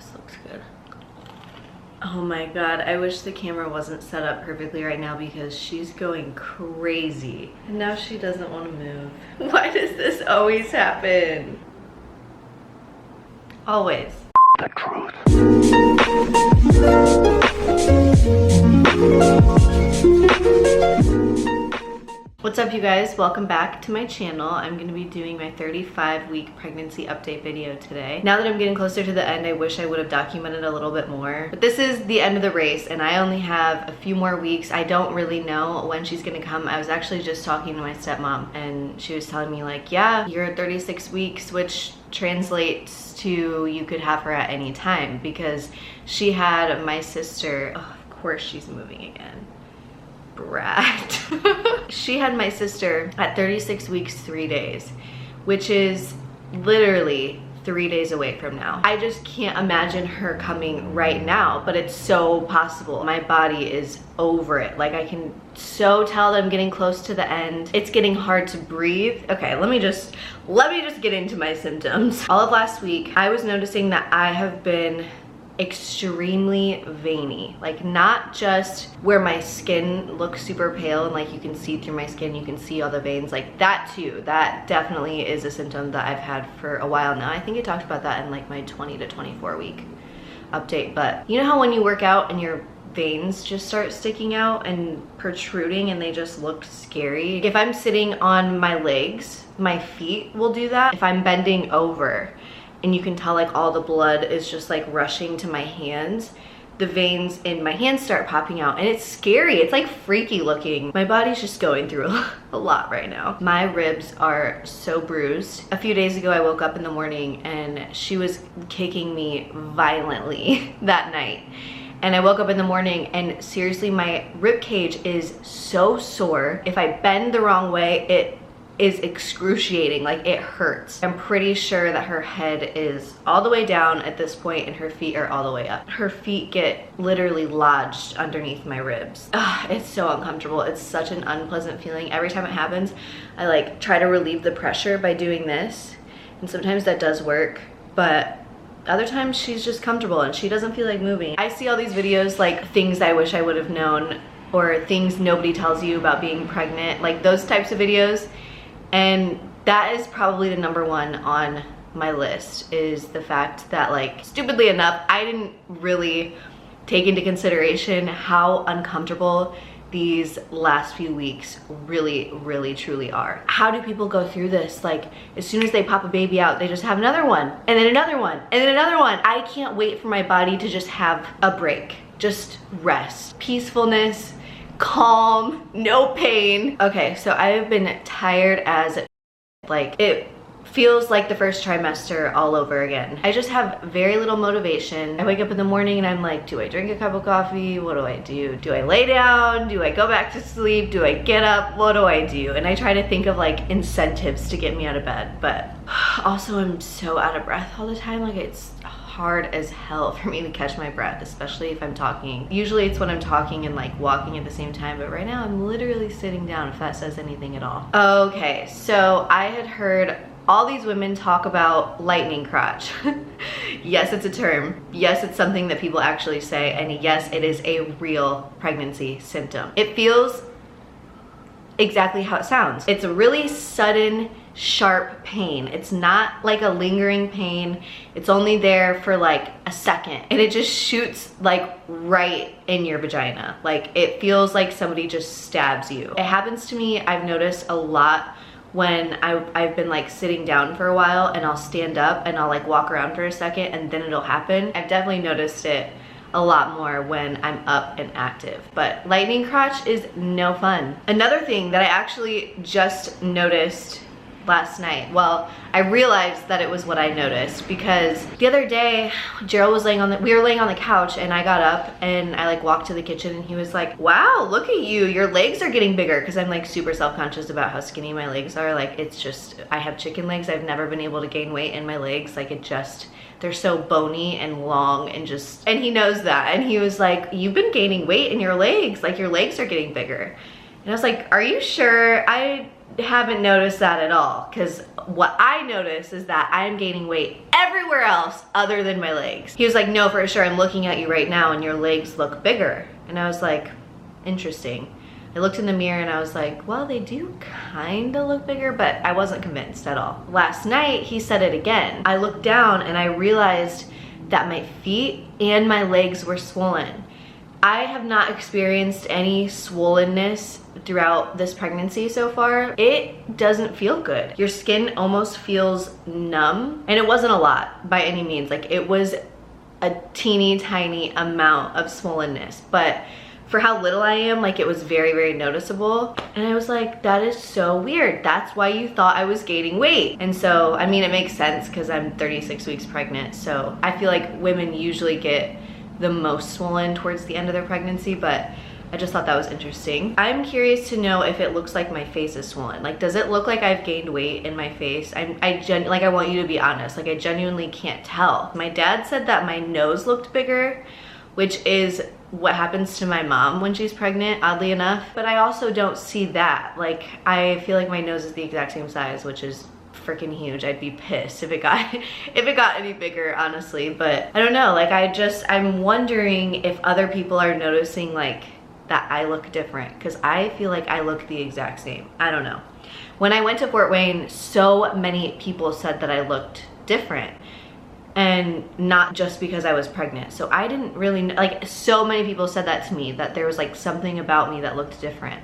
this looks good. Oh my god, I wish the camera wasn't set up perfectly right now because she's going crazy. And now she doesn't want to move. Why does this always happen? Always. The truth. What's up, you guys? Welcome back to my channel. I'm going to be doing my 35-week pregnancy update video today. Now that I'm getting closer to the end, I wish I would have documented a little bit more. But this is the end of the race and I only have a few more weeks. I don't really know when she's going to come. I was actually just talking to my stepmom and she was telling me like, yeah, you're at 36 weeks, which translates to you could have her at any time because she had my sister. Oh, of course she's moving again. Brat. She had my sister at 36 weeks, 3 days, which is literally 3 days away from now. I just can't imagine her coming right now, but it's so possible. My body is over it. Like I can so tell that I'm getting close to the end. It's getting hard to breathe. Okay, let me just get into my symptoms. All of last week, I was noticing that I have been extremely veiny, like not just where my skin looks super pale and like you can see through my skin, you can see all the veins, like that too. That definitely is a symptom that I've had for a while now. I think I talked about that in like my 20 to 24 week update. But you know how when you work out and your veins just start sticking out and protruding and they just look scary? If I'm sitting on my legs, my feet will do that. If I'm bending over and you can tell like all the blood is just like rushing to my hands, the veins in my hands start popping out and it's scary. It's like freaky looking. My body's just going through a lot right now. My ribs are so bruised. A few days ago I woke up in the morning and she was kicking me violently that night. And I woke up in the morning and seriously my rib cage is so sore. If I bend the wrong way, it is excruciating, like it hurts. I'm pretty sure that her head is all the way down at this point and her feet are all the way up. Her feet get literally lodged underneath my ribs. Ugh, it's so uncomfortable. It's such an unpleasant feeling. Every time it happens, I like try to relieve the pressure by doing this. And sometimes that does work, but other times she's just comfortable and she doesn't feel like moving. I see all these videos like things I wish I would have known or things nobody tells you about being pregnant, like those types of videos. And that is probably the number one on my list, is the fact that, like, stupidly enough, I didn't really take into consideration how uncomfortable these last few weeks really truly are. How do people go through this? Like, as soon as they pop a baby out, they just have another one, and then another one, and then another one. I can't wait for my body to just have a break, just rest, peacefulness, calm, no pain. Okay, so I have been tired as like it feels like the first trimester all over again. I just have very little motivation. I wake up in the morning and I'm like, do I drink a cup of coffee? What do I do? Do I lay down? Do I go back to sleep? Do I get up? What do I do? And I try to think of like incentives to get me out of bed, but also I'm so out of breath all the time. Like it's hard as hell for me to catch my breath, especially if I'm talking. Usually it's when I'm talking and like walking at the same time, but right now I'm literally sitting down, if that says anything at all. Okay, so I had heard all these women talk about lightening crotch. Yes, it's a term. Yes, it's something that people actually say, and yes, it is a real pregnancy symptom. It feels exactly how it sounds. It's a really sudden, sharp pain. It's not like a lingering pain. It's only there for like a second and it just shoots like right in your vagina. Like it feels like somebody just stabs you. It happens to me, I've noticed a lot when I've been like sitting down for a while and I'll stand up and I'll like walk around for a second and then it'll happen. I've definitely noticed it a lot more when I'm up and active. But lightening crotch is no fun. Another thing that I actually just noticed last night, well, I realized that it was what I noticed because the other day Gerald was we were laying on the couch and I got up and I like walked to the kitchen and he was like, wow, look at you, your legs are getting bigger, because I'm like super self-conscious about how skinny my legs are. Like it's just, I have chicken legs. I've never been able to gain weight in my legs. Like it just, they're so bony and long and just, and he knows that. And he was like, you've been gaining weight in your legs, like your legs are getting bigger. And I was like, are you sure? haven't noticed that at all, because what I notice is that I'm gaining weight everywhere else other than my legs. He was like, no, for sure, I'm looking at you right now and your legs look bigger. And I was like, interesting. I looked in the mirror and I was like, well, they do kind of look bigger, but I wasn't convinced at all. Last night, he said it again. I looked down and I realized that my feet and my legs were swollen. I have not experienced any swollenness throughout this pregnancy so far. It doesn't feel good. Your skin almost feels numb, and it wasn't a lot by any means. Like, it was a teeny tiny amount of swollenness, but for how little I am, like, it was very, very noticeable. And I was like, that is so weird. That's why you thought I was gaining weight. And so, I mean, it makes sense because I'm 36 weeks pregnant. So I feel like women usually get the most swollen towards the end of their pregnancy, but I just thought that was interesting. I'm curious to know if it looks like my face is swollen. Like, does it look like I've gained weight in my face? I want you to be honest. Like, I genuinely can't tell. My dad said that my nose looked bigger, which is what happens to my mom when she's pregnant, oddly enough. But I also don't see that. Like, I feel like my nose is the exact same size, which is freaking huge. I'd be pissed if it got any bigger, honestly. But I don't know, like, I'm wondering if other people are noticing like that I look different, because I feel like I look the exact same. I don't know. When I went to Fort Wayne, so many people said that I looked different, and not just because I was pregnant. So I didn't really know, like, so many people said that to me, that there was like something about me that looked different,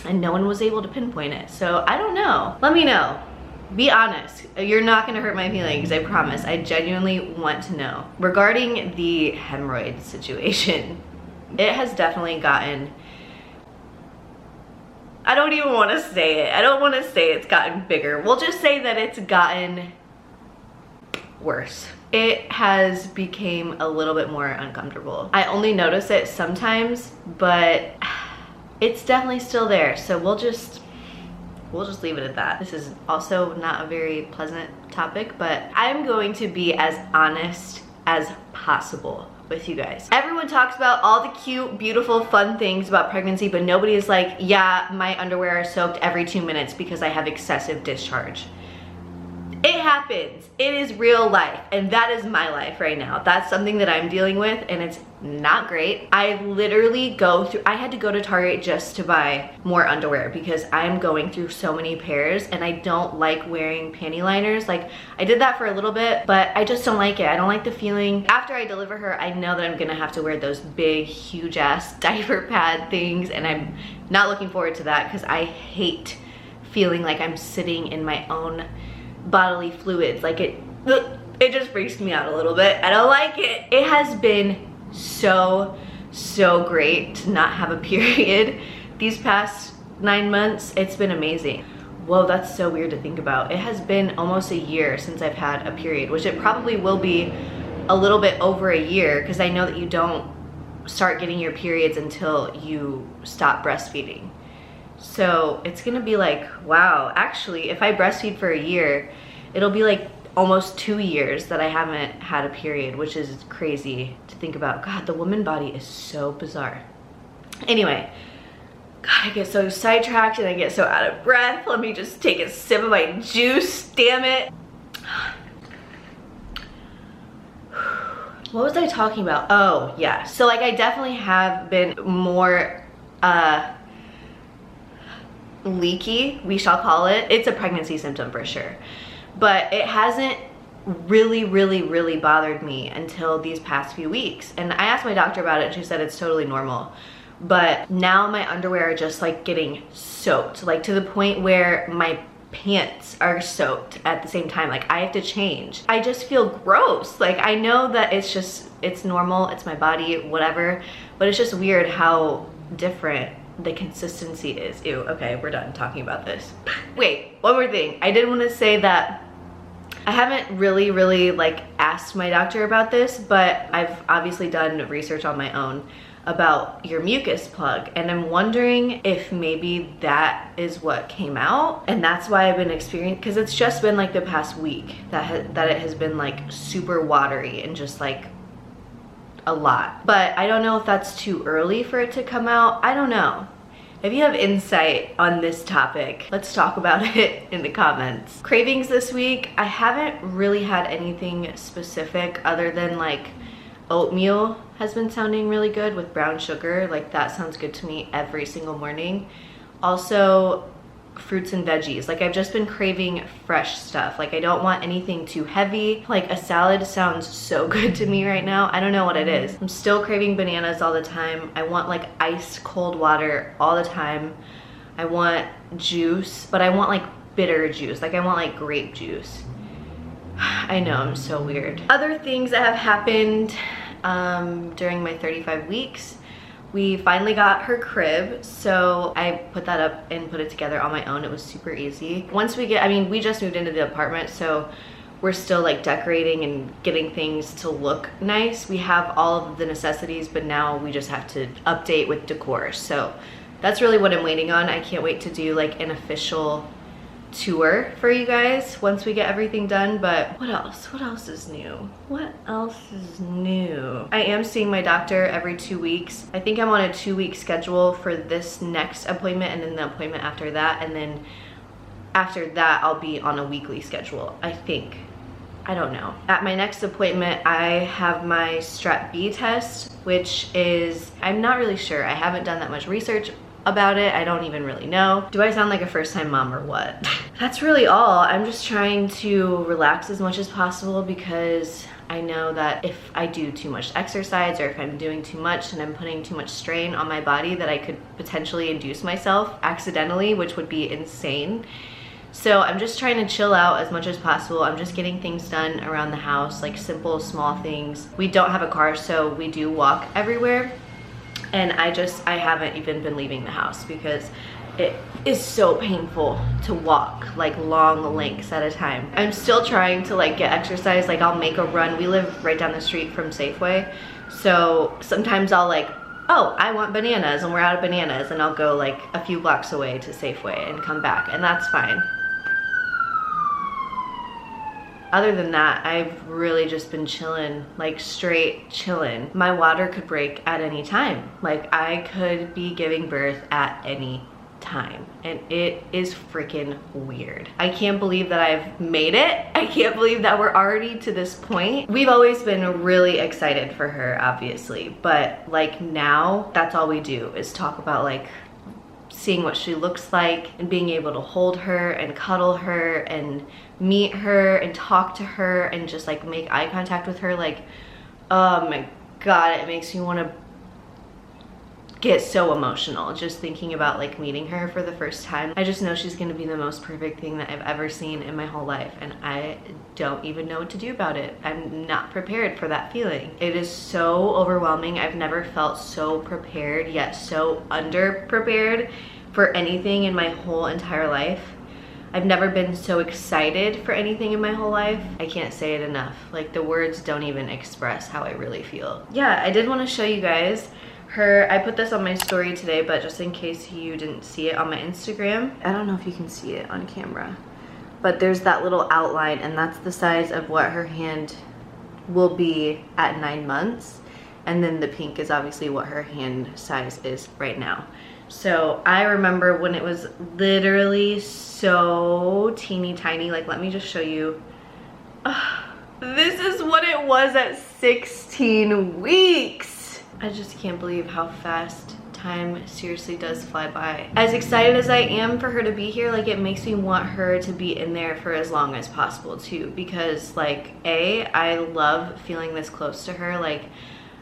and no one was able to pinpoint it. So I don't know. Let me know. Be honest. You're not gonna hurt my feelings, I promise. I genuinely want to know. Regarding the hemorrhoid situation, it has definitely gotten, I don't even want to say it. I don't want to say it's gotten bigger. We'll just say that it's gotten worse. It has become a little bit more uncomfortable. I only notice it sometimes, but it's definitely still there. So we'll just leave it at that. This is also not a very pleasant topic, but I'm going to be as honest as possible with you guys. Everyone talks about all the cute, beautiful, fun things about pregnancy, but nobody is like, yeah, my underwear are soaked every 2 minutes because I have excessive discharge. It happens. It is real life, and that is my life right now. That's something that I'm dealing with, and it's not great. I literally I had to go to Target just to buy more underwear because I'm going through so many pairs, and I don't like wearing panty liners. Like, I did that for a little bit, but I just don't like it. I don't like the feeling. After I deliver her, I know that I'm gonna have to wear those big, huge ass diaper pad things, and I'm not looking forward to that because I hate feeling like I'm sitting in my own bodily fluids. Like, it just freaks me out a little bit. I don't like it. It has been so great to not have a period these past 9 months. It's been amazing. Whoa, that's so weird to think about. It has been almost a year since I've had a period, which it probably will be a little bit over a year, because I know that you don't start getting your periods until you stop breastfeeding. So it's gonna be like, wow, actually, if I breastfeed for a year, it'll be like almost 2 years that I haven't had a period, which is crazy to think about. God, the woman body is so bizarre. Anyway, God, I get so sidetracked and I get so out of breath. Let me just take a sip of my juice, damn it. What was I talking about? Oh, yeah. So like, I definitely have been more, leaky, we shall call it. It's a pregnancy symptom for sure, but it hasn't really bothered me until these past few weeks. And I asked my doctor about it and she said it's totally normal. But now my underwear are just like getting soaked, like to the point where my pants are soaked at the same time. Like, I have to change. I just feel gross. Like, I know that it's normal, it's my body, whatever, but it's just weird how different the consistency is. Ew, okay, we're done talking about this. Wait, one more thing. I did want to say that I haven't really like asked my doctor about this, but I've obviously done research on my own about your mucus plug, and I'm wondering if maybe that is what came out, and that's why I've been experiencing, because it's just been like the past week that it has been like super watery and just like a lot. But I don't know if that's too early for it to come out. I don't know. If you have insight on this topic, let's talk about it in the comments. Cravings this week, I haven't really had anything specific other than like oatmeal has been sounding really good with brown sugar. Like that sounds good to me every single morning. Also, fruits and veggies. Like I've just been craving fresh stuff. Like I don't want anything too heavy. Like a salad sounds so good to me right now. I don't know what it is. I'm still craving bananas all the time. I want like ice cold water all the time. I want juice, but I want like bitter juice. Like I want like grape juice. I know, I'm so weird. Other things that have happened during my 35 weeks. We finally got her crib, so I put that up and put it together on my own. It was super easy. Once we get, I mean, we just moved into the apartment, so we're still like decorating and getting things to look nice. We have all of the necessities, but now we just have to update with decor. So that's really what I'm waiting on. I can't wait to do like an official tour for you guys once we get everything done. But what else is new? What else is new? I am seeing my doctor every 2 weeks. I think I'm on a 2-week schedule for this next appointment and then the appointment after that, and then after that I'll be on a weekly schedule, I think. I don't know. At my next appointment I have my strep B test, which is, I'm not really sure. I haven't done that much research about it. I don't even really know. Do I sound like a first-time mom or what? That's really all. I'm just trying to relax as much as possible because I know that if I do too much exercise or if I'm doing too much and I'm putting too much strain on my body, that I could potentially induce myself accidentally, which would be insane. So I'm just trying to chill out as much as possible. I'm just getting things done around the house, like simple, small things. We don't have a car, so we do walk everywhere. And I haven't even been leaving the house because it is so painful to walk like long lengths at a time. I'm still trying to like get exercise. Like I'll make a run. We live right down the street from Safeway. So sometimes I'll like, oh, I want bananas and we're out of bananas, and I'll go like a few blocks away to Safeway and come back, and that's fine. Other than that, I've really just been chilling, like straight chilling. My water could break at any time. Like I could be giving birth at any time, and it is freaking weird. I can't believe that I've made it. I can't believe that we're already to this point. We've always been really excited for her, obviously, but like now that's all we do is talk about like seeing what she looks like and being able to hold her and cuddle her and meet her and talk to her and just like make eye contact with her. Like, oh my God, it makes me want to get so emotional just thinking about like meeting her for the first time. I just know she's gonna be the most perfect thing that I've ever seen in my whole life, and I don't even know what to do about it. I'm not prepared for that feeling. It is so overwhelming. I've never felt so prepared yet so under-prepared for anything in my whole entire life. I've never been so excited for anything in my whole life. I can't say it enough. Like the words don't even express how I really feel. Yeah, I did want to show you guys her. I put this on my story today, but just in case you didn't see it on my Instagram, I don't know if you can see it on camera, but there's that little outline, and that's the size of what her hand will be at 9 months. And then the pink is obviously what her hand size is right now. So I remember when it was literally so teeny tiny. Like, let me just show you. This is what it was at 16 weeks. I just can't believe how fast time seriously does fly by. As excited as I am for her to be here, like it makes me want her to be in there for as long as possible too, because like I love feeling this close to her. Like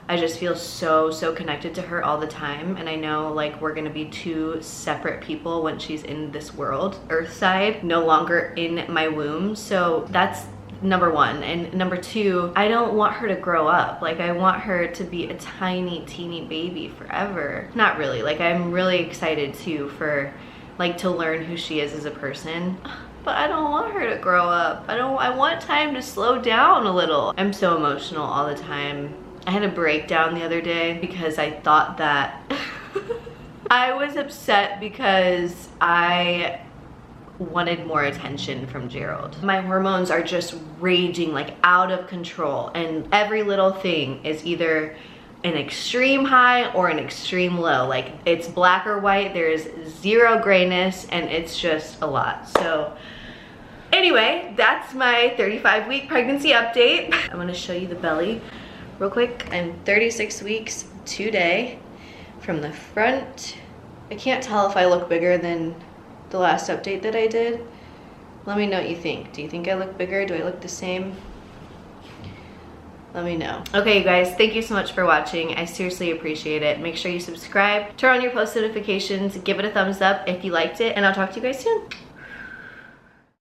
I just feel so connected to her all the time, and I know like we're gonna be two separate people when she's in this world, earth side, no longer in my womb. So that's number one. And number two, I don't want her to grow up. Like I want her to be a tiny teeny baby forever. Not really. Like I'm really excited too for like to learn who she is as a person, but I don't want her to grow up. I want time to slow down a little. I'm so emotional all the time. I had a breakdown the other day because I thought that I was upset because I wanted more attention from Gerald. My hormones are just raging like out of control, and every little thing is either an extreme high or an extreme low. Like, it's black or white, there's zero grayness, and it's just a lot. So anyway, that's my 35-week pregnancy update. I'm gonna show you the belly real quick. I'm 36 weeks today. From the front, I can't tell if I look bigger than the last update that I did. Let me know what you think. Do you think I look bigger? Do I look the same? Let me know. Okay, you guys, thank you so much for watching. I seriously appreciate it. Make sure you subscribe, turn on your post notifications, give it a thumbs up if you liked it, and I'll talk to you guys soon.